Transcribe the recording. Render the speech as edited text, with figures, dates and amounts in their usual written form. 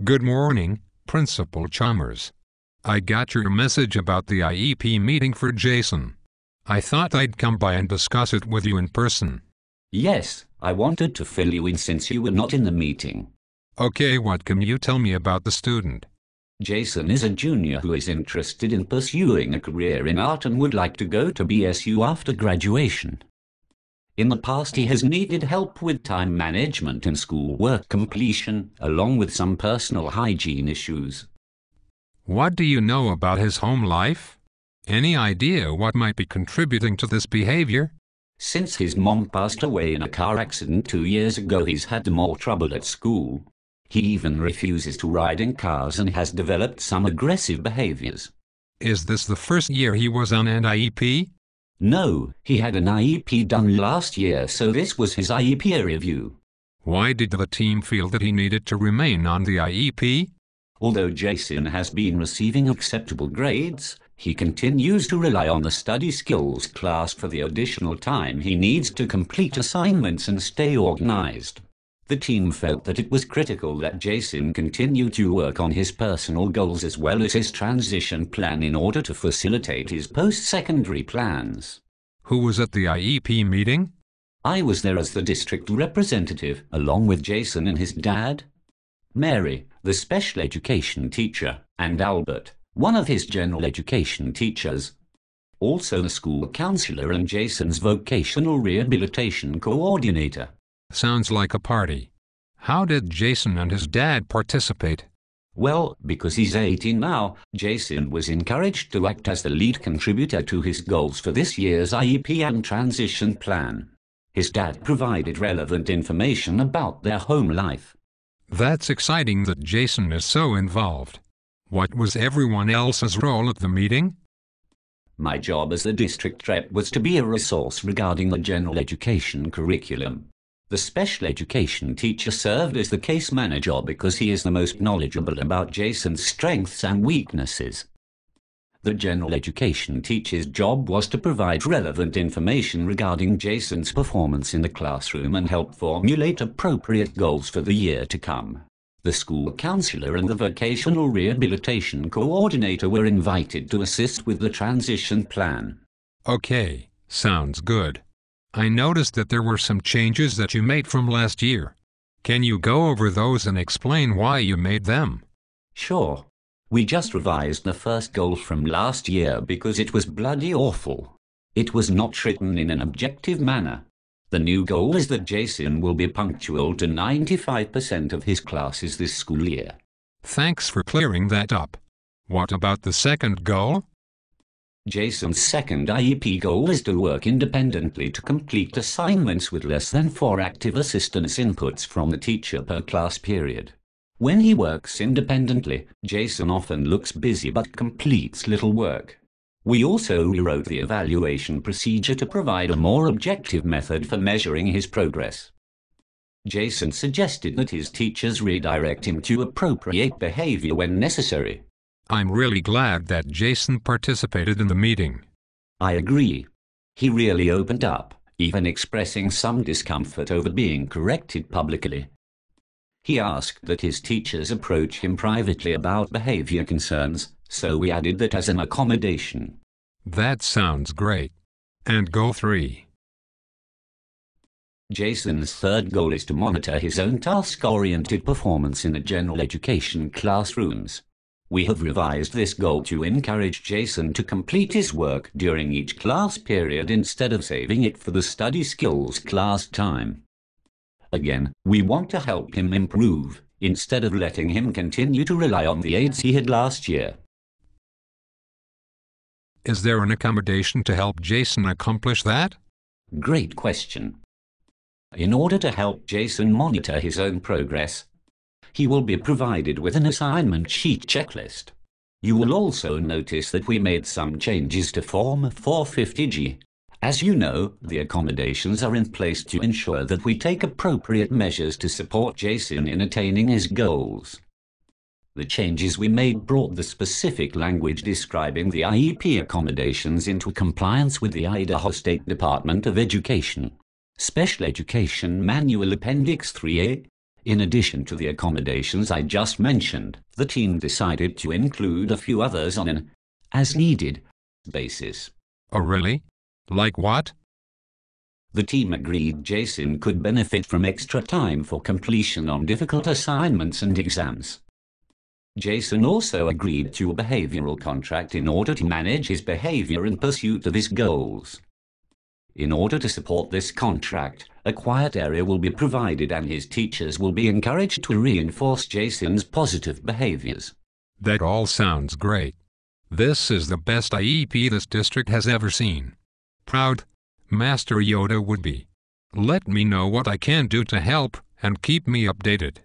Good morning, Principal Chalmers. I got your message about the IEP meeting for Jason. I thought I'd come by and discuss it with you in person. Yes, I wanted to fill you in since you were not in the meeting. Okay, what can you tell me about the student? Jason is a junior who is interested in pursuing a career in art and would like to go to BSU after graduation. In the past, he has needed help with time management and schoolwork completion, along with some personal hygiene issues. What do you know about his home life? Any idea what might be contributing to this behavior? Since his mom passed away in a car accident 2 years ago, he's had more trouble at school. He even refuses to ride in cars and has developed some aggressive behaviors. Is this the first year he was on an IEP? No, he had an IEP done last year, so this was his IEP review. Why did the team feel that he needed to remain on the IEP? Although Jason has been receiving acceptable grades, he continues to rely on the study skills class for the additional time he needs to complete assignments and stay organized. The team felt that it was critical that Jason continue to work on his personal goals as well as his transition plan in order to facilitate his post-secondary plans. Who was at the IEP meeting? I was there as the district representative, along with Jason and his dad, Mary, the special education teacher, and Albert, one of his general education teachers. Also the school counselor and Jason's vocational rehabilitation coordinator. Sounds like a party. How did Jason and his dad participate? Well, because he's 18 now, Jason was encouraged to act as the lead contributor to his goals for this year's IEP and transition plan. His dad provided relevant information about their home life. That's exciting that Jason is so involved. What was everyone else's role at the meeting? My job as the district rep was to be a resource regarding the general education curriculum. The special education teacher served as the case manager because he is the most knowledgeable about Jason's strengths and weaknesses. The general education teacher's job was to provide relevant information regarding Jason's performance in the classroom and help formulate appropriate goals for the year to come. The school counselor and the vocational rehabilitation coordinator were invited to assist with the transition plan. Okay, sounds good. I noticed that there were some changes that you made from last year. Can you go over those and explain why you made them? Sure. We just revised the first goal from last year because it was bloody awful. It was not written in an objective manner. The new goal is that Jason will be punctual to 95% of his classes this school year. Thanks for clearing that up. What about the second goal? Jason's second IEP goal is to work independently to complete assignments with less than 4 active assistance inputs from the teacher per class period. When he works independently, Jason often looks busy but completes little work. We also rewrote the evaluation procedure to provide a more objective method for measuring his progress. Jason suggested that his teachers redirect him to appropriate behavior when necessary. I'm really glad that Jason participated in the meeting. I agree. He really opened up, even expressing some discomfort over being corrected publicly. He asked that his teachers approach him privately about behavior concerns, so we added that as an accommodation. That sounds great. And goal 3. Jason's third goal is to monitor his own task-oriented performance in the general education classrooms. We have revised this goal to encourage Jason to complete his work during each class period instead of saving it for the study skills class time. Again, we want to help him improve, instead of letting him continue to rely on the aids he had last year. Is there an accommodation to help Jason accomplish that? Great question. In order to help Jason monitor his own progress, he will be provided with an assignment sheet checklist. You will also notice that we made some changes to Form 450G. As you know, the accommodations are in place to ensure that we take appropriate measures to support Jason in attaining his goals. The changes we made brought the specific language describing the IEP accommodations into compliance with the Idaho State Department of Education. Special Education Manual Appendix 3A, In addition to the accommodations I just mentioned, the team decided to include a few others on an as-needed basis. Oh really? Like what? The team agreed Jason could benefit from extra time for completion on difficult assignments and exams. Jason also agreed to a behavioral contract in order to manage his behavior in pursuit of his goals. In order to support this contract, a quiet area will be provided and his teachers will be encouraged to reinforce Jason's positive behaviors. That all sounds great. This is the best IEP this district has ever seen. Proud, Master Yoda would be. Let me know what I can do to help and keep me updated.